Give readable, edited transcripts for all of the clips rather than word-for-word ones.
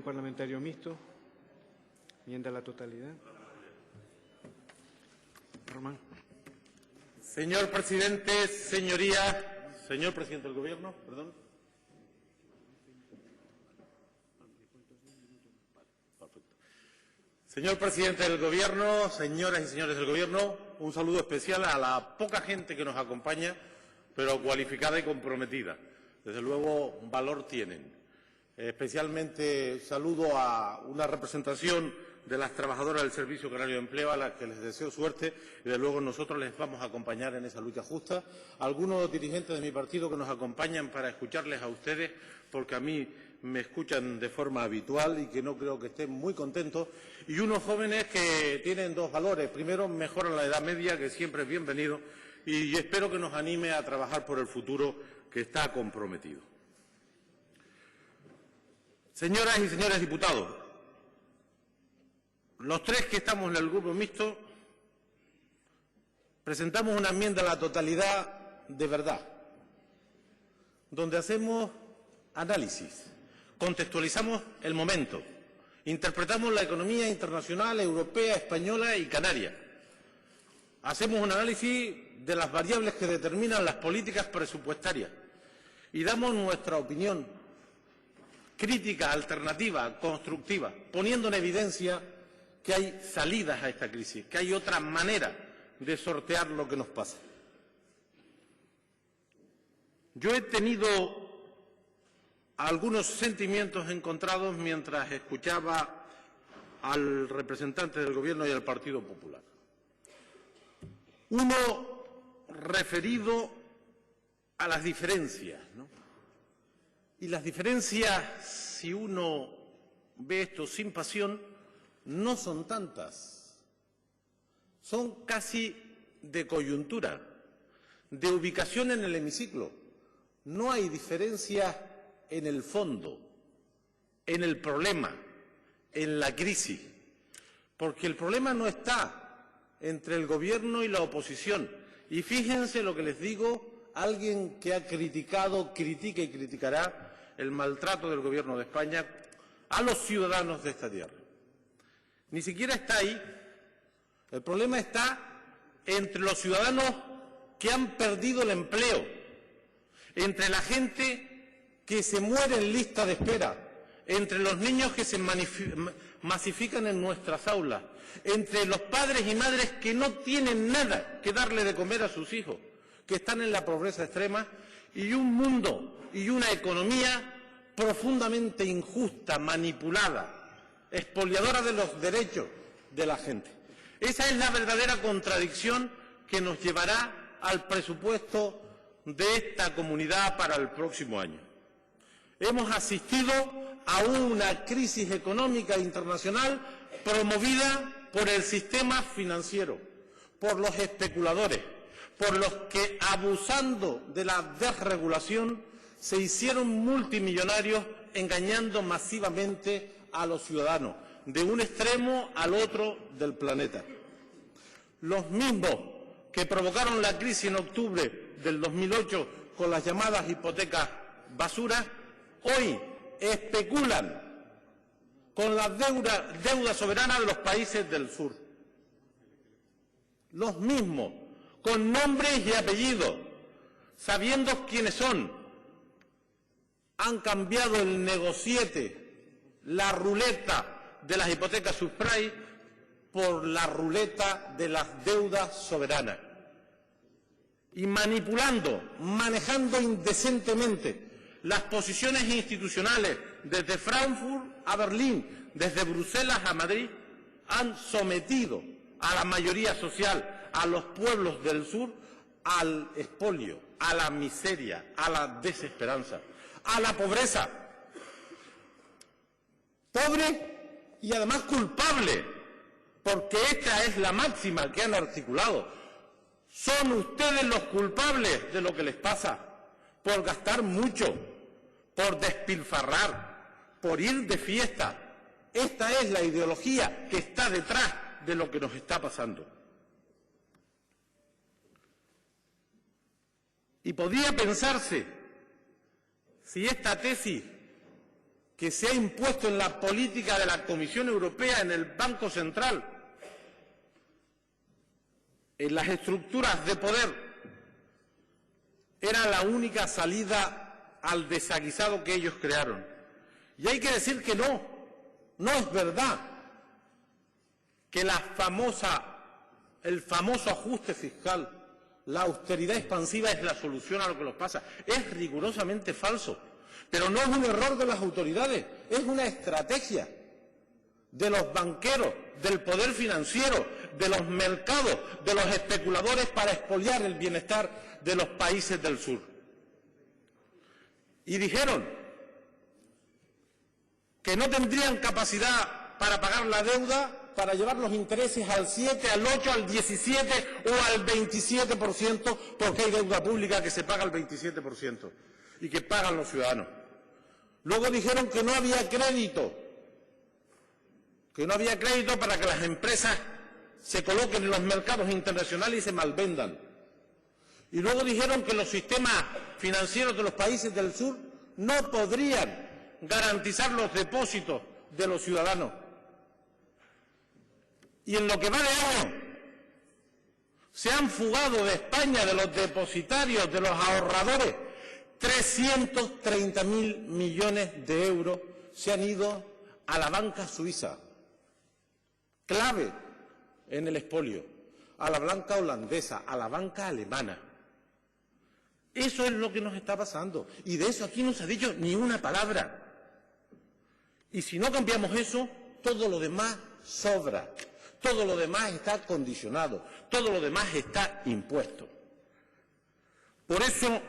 Parlamentario mixto. Enmienda a la totalidad. Román. Señor presidente, señorías, señor presidente del Gobierno, perdón. Perfecto. Señor presidente del Gobierno, señoras y señores del Gobierno, un saludo especial a la poca gente que nos acompaña, pero cualificada y comprometida. Desde luego, valor tienen. Especialmente saludo a una representación de las trabajadoras del Servicio Canario de Empleo, a las que les deseo suerte y, desde luego, nosotros les vamos a acompañar en esa lucha justa. Algunos dirigentes de mi partido que nos acompañan para escucharles a ustedes, porque a mí me escuchan de forma habitual y que no creo que estén muy contentos, y unos jóvenes que tienen dos valores. Primero, mejoran la edad media, que siempre es bienvenido, y espero que nos anime a trabajar por el futuro que está comprometido. Señoras y señores diputados, los tres que estamos en el grupo mixto presentamos una enmienda a la totalidad de verdad, donde hacemos análisis, contextualizamos el momento, interpretamos la economía internacional, europea, española y canaria. Hacemos un análisis de las variables que determinan las políticas presupuestarias y damos nuestra opinión crítica, alternativa, constructiva, poniendo en evidencia que hay salidas a esta crisis, que hay otra manera de sortear lo que nos pasa. Yo he tenido algunos sentimientos encontrados mientras escuchaba al representante del Gobierno y al Partido Popular. Uno referido a las diferencias, ¿no? Y las diferencias, si uno ve esto sin pasión, no son tantas. Son casi de coyuntura, de ubicación en el hemiciclo. No hay diferencias en el fondo, en el problema, en la crisis. Porque el problema no está entre el Gobierno y la oposición. Y fíjense lo que les digo, alguien que ha criticado, critica y criticará el maltrato del Gobierno de España a los ciudadanos de esta tierra. Ni siquiera está ahí. El problema está entre los ciudadanos que han perdido el empleo, entre la gente que se muere en lista de espera, entre los niños que se masifican en nuestras aulas, entre los padres y madres que no tienen nada que darle de comer a sus hijos, que están en la pobreza extrema, y un mundo y una economía profundamente injusta, manipulada, expoliadora de los derechos de la gente. Esa es la verdadera contradicción que nos llevará al presupuesto de esta comunidad para el próximo año. Hemos asistido a una crisis económica internacional promovida por el sistema financiero, por los especuladores, por los que, abusando de la desregulación, se hicieron multimillonarios engañando masivamente a los ciudadanos, de un extremo al otro del planeta. Los mismos que provocaron la crisis en octubre del 2008 con las llamadas hipotecas basura, hoy especulan con la deuda soberana de los países del sur. Los mismos, con nombres y apellidos, sabiendo quiénes son, han cambiado el negociete, la ruleta de las hipotecas subprime por la ruleta de las deudas soberanas. Y manipulando, manejando indecentemente las posiciones institucionales desde Frankfurt a Berlín, desde Bruselas a Madrid, han sometido a la mayoría social, a los pueblos del sur, al expolio, a la miseria, a la desesperanza, a la pobreza. Pobre y además culpable, porque esta es la máxima que han articulado. Son ustedes los culpables de lo que les pasa, por gastar mucho, por despilfarrar, por ir de fiesta. Esta es la ideología que está detrás de lo que nos está pasando. Y podría pensarse, si esta tesis que se ha impuesto en la política de la Comisión Europea, en el Banco Central, en las estructuras de poder, era la única salida al desaguisado que ellos crearon. Y hay que decir que no es verdad que el famoso ajuste fiscal, la austeridad expansiva es la solución a lo que nos pasa. Es rigurosamente falso. Pero no es un error de las autoridades, es una estrategia de los banqueros, del poder financiero, de los mercados, de los especuladores para expoliar el bienestar de los países del sur. Y dijeron que no tendrían capacidad para pagar la deuda, para llevar los intereses al 7, al 8, al 17 o al 27%, porque hay deuda pública que se paga al 27% y que pagan los ciudadanos. Luego dijeron que no había crédito para que las empresas se coloquen en los mercados internacionales y se malvendan. Y luego dijeron que los sistemas financieros de los países del sur no podrían garantizar los depósitos de los ciudadanos. Y en lo que va de año se han fugado de España, de los depositarios, de los ahorradores, 330.000 millones de euros se han ido a la banca suiza, clave en el expolio, a la banca holandesa, a la banca alemana. Eso es lo que nos está pasando. Y de eso aquí no se ha dicho ni una palabra. Y si no cambiamos eso, todo lo demás sobra. Todo lo demás está condicionado. Todo lo demás está impuesto. Por eso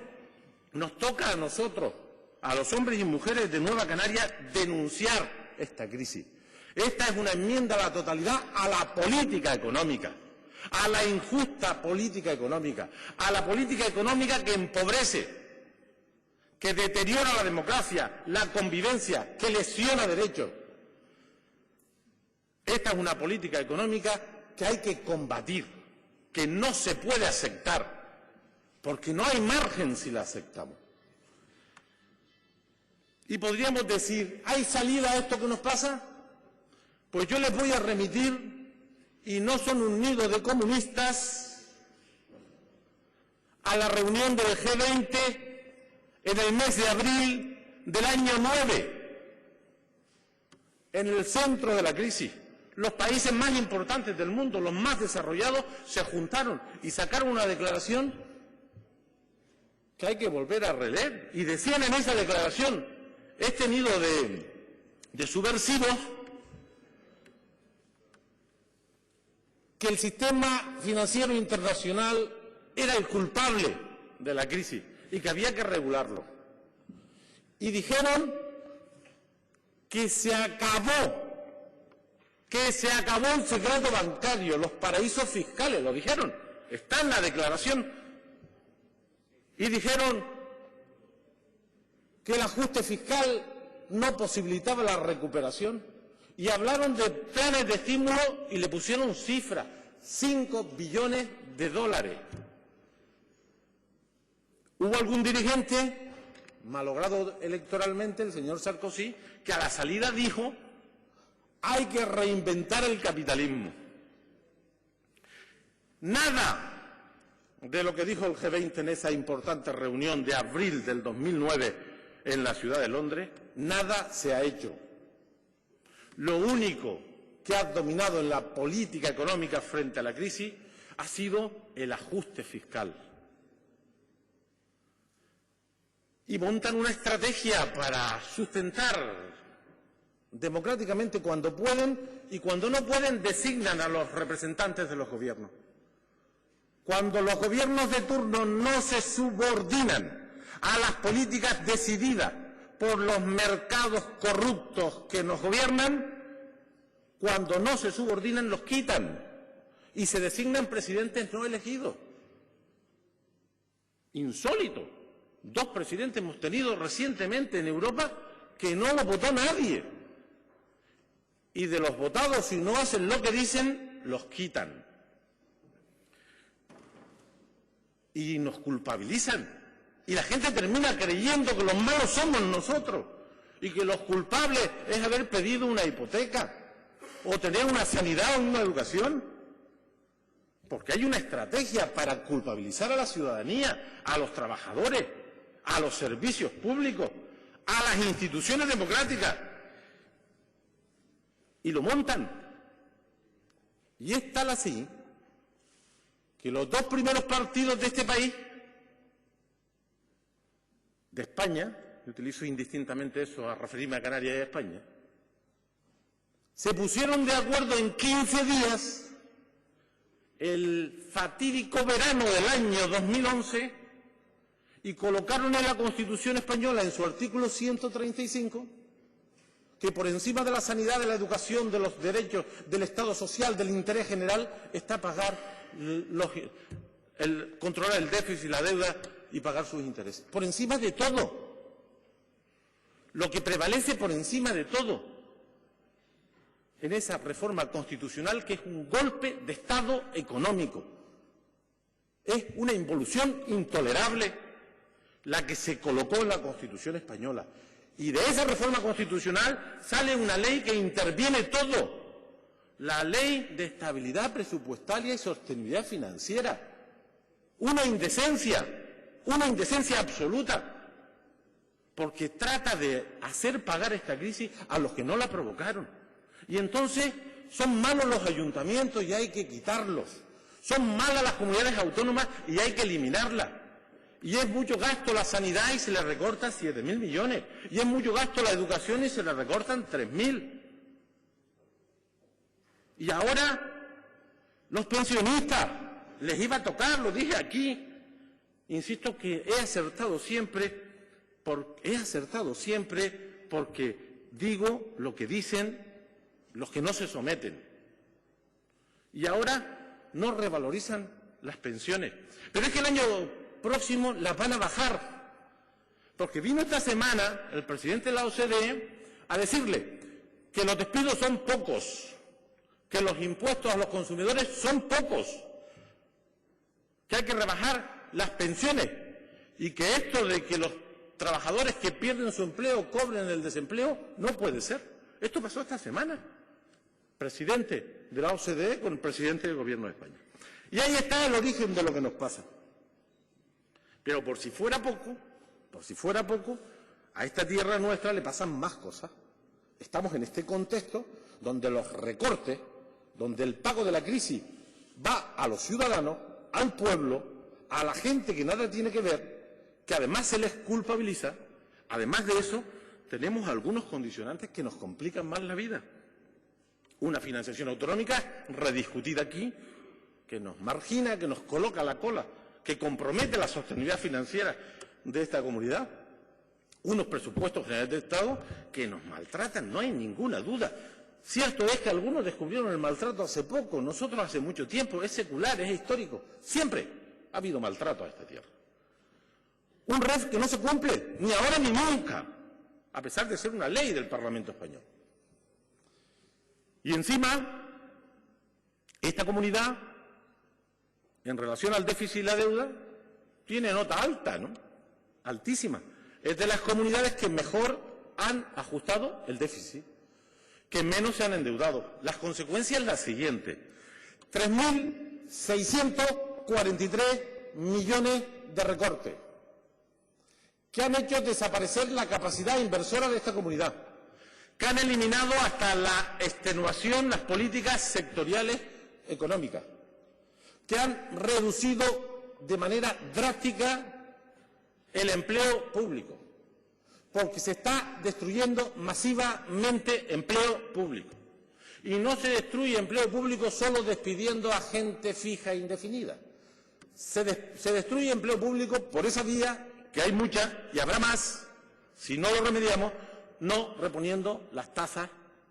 nos toca a nosotros, a los hombres y mujeres de Nueva Canaria, denunciar esta crisis. Esta es una enmienda a la totalidad a la política económica, a la injusta política económica, a la política económica que empobrece, que deteriora la democracia, la convivencia, que lesiona derechos. Esta es una política económica que hay que combatir, que no se puede aceptar, porque no hay margen si la aceptamos. Y podríamos decir, ¿hay salida a esto que nos pasa? Pues yo les voy a remitir, y no son un nido de comunistas, a la reunión del G20 en el mes de abril del año 9, en el centro de la crisis. Los países más importantes del mundo, los más desarrollados, se juntaron y sacaron una declaración que hay que volver a releer. Y decían en esa declaración, este nido de subversivos, que el sistema financiero internacional era el culpable de la crisis y que había que regularlo. Y dijeron que se acabó el secreto bancario, los paraísos fiscales, lo dijeron, está en la declaración. Y dijeron que el ajuste fiscal no posibilitaba la recuperación. Y hablaron de planes de estímulo y le pusieron cifras, 5 billones de dólares. Hubo algún dirigente, malogrado electoralmente, el señor Sarkozy, que a la salida dijo, hay que reinventar el capitalismo. Nada de lo que dijo el G20 en esa importante reunión de abril del 2009 en la ciudad de Londres, nada se ha hecho. Lo único que ha dominado en la política económica frente a la crisis ha sido el ajuste fiscal. Y montan una estrategia para sustentar democráticamente cuando pueden, y cuando no pueden designan a los representantes de los gobiernos. Cuando los gobiernos de turno no se subordinan a las políticas decididas por los mercados corruptos que nos gobiernan, cuando no se subordinan los quitan y se designan presidentes no elegidos. Insólito. 2 presidentes hemos tenido recientemente en Europa que no lo votó nadie. Y de los votados, si no hacen lo que dicen, los quitan. Y nos culpabilizan. Y la gente termina creyendo que los malos somos nosotros. y que los culpables es haber pedido una hipoteca o tener una sanidad o una educación. Porque hay una estrategia para culpabilizar a la ciudadanía, a los trabajadores, a los servicios públicos, a las instituciones democráticas. Y lo montan. Y es tal así que los dos primeros partidos de este país, de España, y utilizo indistintamente eso a referirme a Canarias y a España, se pusieron de acuerdo en 15 días, el fatídico verano del año 2011, y colocaron en la Constitución española, en su artículo 135, que por encima de la sanidad, de la educación, de los derechos, del Estado social, del interés general, está controlar el déficit, la deuda y pagar sus intereses. Por encima de todo. Lo que prevalece por encima de todo en esa reforma constitucional, que es un golpe de Estado económico. Es una involución intolerable la que se colocó en la Constitución española. Y de esa reforma constitucional sale una ley que interviene todo. La Ley de Estabilidad Presupuestaria y Sostenibilidad Financiera. Una indecencia absoluta. Porque trata de hacer pagar esta crisis a los que no la provocaron. Y entonces son malos los ayuntamientos y hay que quitarlos. Son malas las comunidades autónomas y hay que eliminarlas. Y es mucho gasto la sanidad y se le recortan 7.000 millones. Y es mucho gasto la educación y se le recortan 3.000. Y ahora los pensionistas les iba a tocar, lo dije aquí. Insisto que he acertado siempre porque digo lo que dicen los que no se someten. Y ahora no revalorizan las pensiones. Pero es que el año próximo las van a bajar. Porque vino esta semana el presidente de la OCDE a decirle que los despidos son pocos, que los impuestos a los consumidores son pocos, que hay que rebajar las pensiones y que esto de que los trabajadores que pierden su empleo cobren el desempleo no puede ser. Esto pasó esta semana. Presidente de la OCDE con el presidente del Gobierno de España. Y ahí está el origen de lo que nos pasa. Pero por si fuera poco, a esta tierra nuestra le pasan más cosas. Estamos en este contexto donde los recortes, donde el pago de la crisis va a los ciudadanos, al pueblo, a la gente que nada tiene que ver, que además se les culpabiliza. Además de eso, tenemos algunos condicionantes que nos complican más la vida. Una financiación autonómica rediscutida aquí, que nos margina, que nos coloca a la cola, que compromete la sostenibilidad financiera de esta comunidad. Unos presupuestos generales de Estado que nos maltratan, no hay ninguna duda. Cierto es que algunos descubrieron el maltrato hace poco, nosotros hace mucho tiempo, es secular, es histórico. Siempre ha habido maltrato a esta tierra. Un REF que no se cumple, ni ahora ni nunca, a pesar de ser una ley del Parlamento español. Y encima, esta comunidad, en relación al déficit y la deuda, tiene nota alta, ¿no? Altísima. Es de las comunidades que mejor han ajustado el déficit, que menos se han endeudado. Las consecuencias son las siguientes. 3.643 millones de recortes, que han hecho desaparecer la capacidad inversora de esta comunidad, que han eliminado hasta la extenuación las políticas sectoriales económicas, que han reducido de manera drástica el empleo público, porque se está destruyendo masivamente empleo público. Y no se destruye empleo público solo despidiendo a gente fija e indefinida. Se destruye empleo público por esa vía, que hay mucha y habrá más, si no lo remediamos, no reponiendo las tasas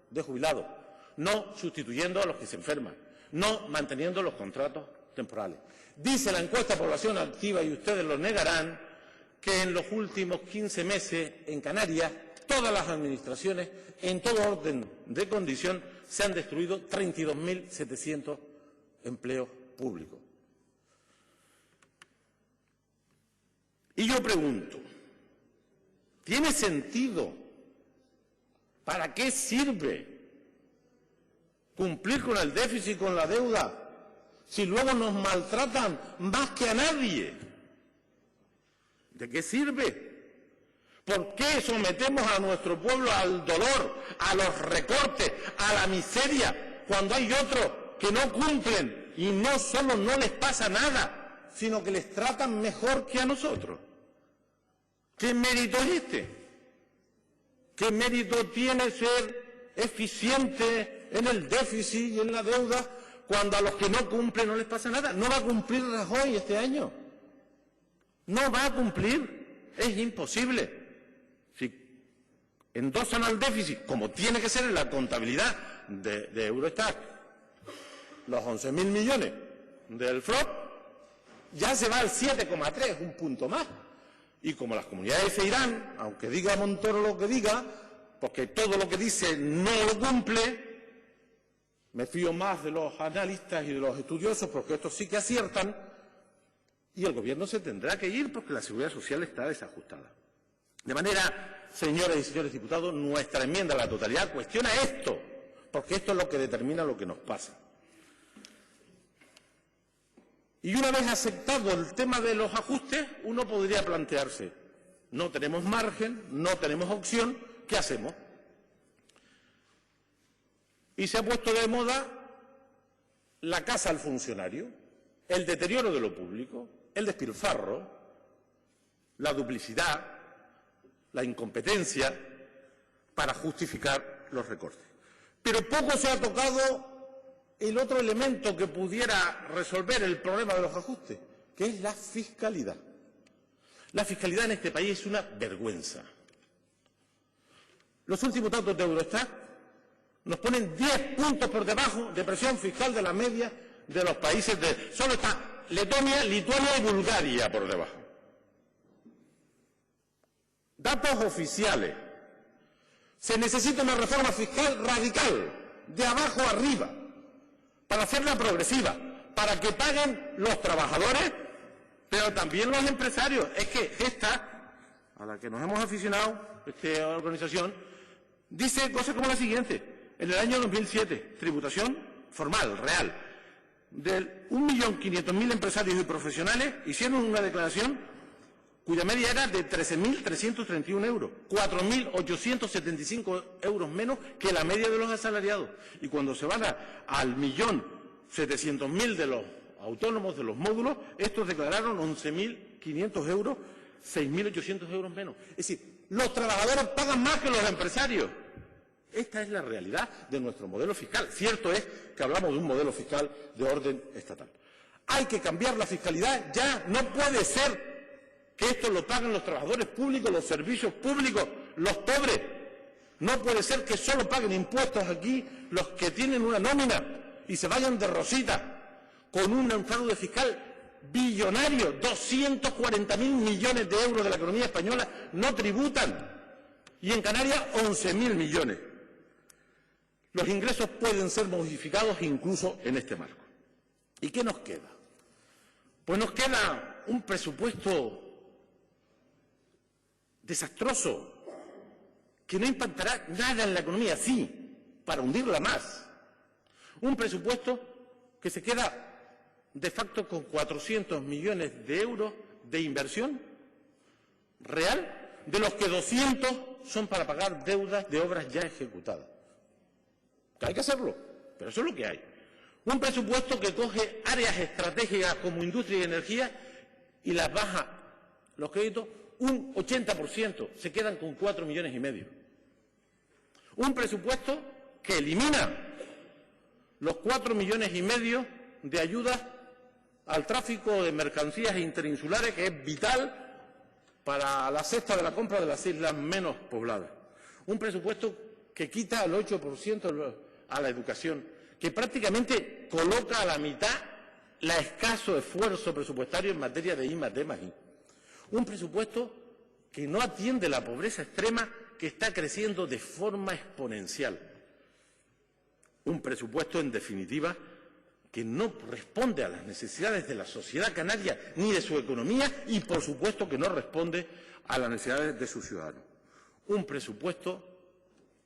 de jubilados, no sustituyendo a los que se enferman, no manteniendo los contratos temporales. Dice la encuesta de población activa, y ustedes lo negarán, que en los últimos 15 meses en Canarias, todas las administraciones, en todo orden de condición, se han destruido 32.700 empleos públicos. Y yo pregunto, ¿tiene sentido ¿Para qué sirve cumplir con el déficit y con la deuda si luego nos maltratan más que a nadie? ¿De qué sirve? ¿Por qué sometemos a nuestro pueblo al dolor, a los recortes, a la miseria, cuando hay otros que no cumplen y no solo no les pasa nada, sino que les tratan mejor que a nosotros? ¿Qué mérito es este? ¿Qué mérito tiene ser eficiente en el déficit y en la deuda cuando a los que no cumplen no les pasa nada? No va a cumplir Rajoy este año. No va a cumplir. Es imposible. Si endosan al déficit, como tiene que ser en la contabilidad de Eurostat, los 11.000 millones del FROP, ya se va al 7,3, un punto más. Y como las comunidades se irán, aunque diga Montoro lo que diga, porque todo lo que dice no lo cumple, me fío más de los analistas y de los estudiosos, porque estos sí que aciertan, y el gobierno se tendrá que ir porque la seguridad social está desajustada. De manera, señoras y señores diputados, nuestra enmienda a la totalidad cuestiona esto, porque esto es lo que determina lo que nos pasa. Y una vez aceptado el tema de los ajustes, uno podría plantearse, no tenemos margen, no tenemos opción, ¿qué hacemos? Y se ha puesto de moda la casa al funcionario, el deterioro de lo público, el despilfarro, la duplicidad, la incompetencia para justificar los recortes. Pero poco se ha tocado el otro elemento que pudiera resolver el problema de los ajustes, que es la fiscalidad. La fiscalidad en este país es una vergüenza. Los últimos datos de Eurostat nos ponen 10 puntos por debajo de presión fiscal de la media de los países de... Solo está Letonia, Lituania y Bulgaria por debajo. Datos oficiales. Se necesita una reforma fiscal radical, de abajo arriba, para hacerla progresiva, para que paguen los trabajadores, pero también los empresarios. Es que esta, a la que nos hemos aficionado, esta organización, dice cosas como la siguiente. En el año 2007, tributación formal, real, de 1.500.000 empresarios y profesionales hicieron una declaración cuya media era de 13.331 euros, 4.875 euros menos que la media de los asalariados. Y cuando se van al 1.700.000 de los autónomos de los módulos, estos declararon 11.500 euros, 6.800 euros menos. Es decir, los trabajadores pagan más que los empresarios. Esta es la realidad de nuestro modelo fiscal. Cierto es que hablamos de un modelo fiscal de orden estatal. Hay que cambiar la fiscalidad ya. No puede ser que esto lo paguen los trabajadores públicos, los servicios públicos, los pobres. No puede ser que solo paguen impuestos aquí los que tienen una nómina y se vayan de rosita con un fraude fiscal billonario. 240.000 millones de euros de la economía española no tributan y en Canarias 11.000 millones. Los ingresos pueden ser modificados incluso en este marco. ¿Y qué nos queda? Pues nos queda un presupuesto desastroso, que no impactará nada en la economía, sí, para hundirla más. Un presupuesto que se queda de facto con 400 millones de euros de inversión real, de los que 200 son para pagar deudas de obras ya ejecutadas. Que hay que hacerlo, pero eso es lo que hay. Un presupuesto que coge áreas estratégicas como industria y energía y las baja los créditos un 80%, se quedan con 4,5 millones. Un presupuesto que elimina los 4,5 millones de ayudas al tráfico de mercancías interinsulares, que es vital para la cesta de la compra de las islas menos pobladas. Un presupuesto que quita el 8% a la educación, que prácticamente coloca a la mitad el escaso esfuerzo presupuestario en materia de I+D+I. Un presupuesto que no atiende la pobreza extrema que está creciendo de forma exponencial. Un presupuesto, en definitiva, que no responde a las necesidades de la sociedad canaria ni de su economía y, por supuesto, que no responde a las necesidades de sus ciudadanos. Un presupuesto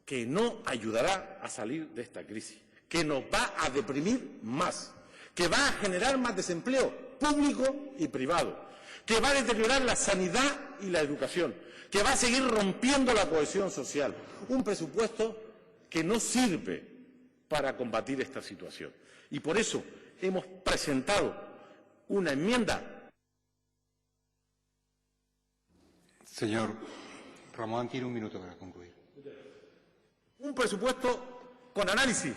que no ayudará a salir de esta crisis, que nos va a deprimir más, que va a generar más desempleo público y privado, que va a deteriorar la sanidad y la educación, que va a seguir rompiendo la cohesión social. Un presupuesto que no sirve para combatir esta situación. Y por eso hemos presentado una enmienda. Señor Ramón, tiene un minuto para concluir. Un presupuesto con análisis,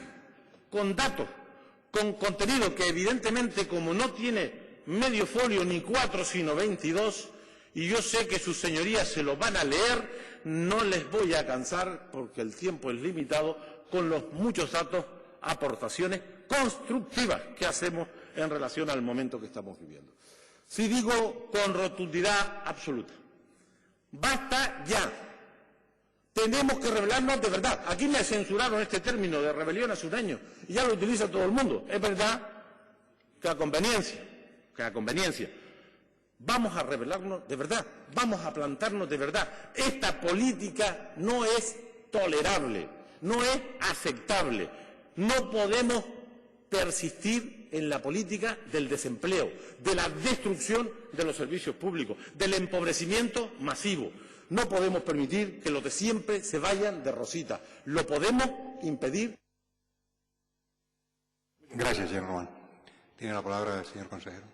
con datos, con contenido que evidentemente, como no tiene medio folio ni 4 sino 22, y yo sé que sus señorías se lo van a leer, no les voy a cansar porque el tiempo es limitado con los muchos datos, aportaciones constructivas que hacemos en relación al momento que estamos viviendo. Sí digo con rotundidad absoluta, basta ya. Tenemos que rebelarnos de verdad. Aquí me censuraron este término de rebelión hace un año y ya lo utiliza todo el mundo. Es verdad que a conveniencia. Vamos a rebelarnos de verdad, vamos a plantarnos de verdad. Esta política no es tolerable, no es aceptable. No podemos persistir en la política del desempleo, de la destrucción de los servicios públicos, del empobrecimiento masivo. No podemos permitir que los de siempre se vayan de rosita. Lo podemos impedir. Gracias, señor Román. Tiene la palabra el señor consejero.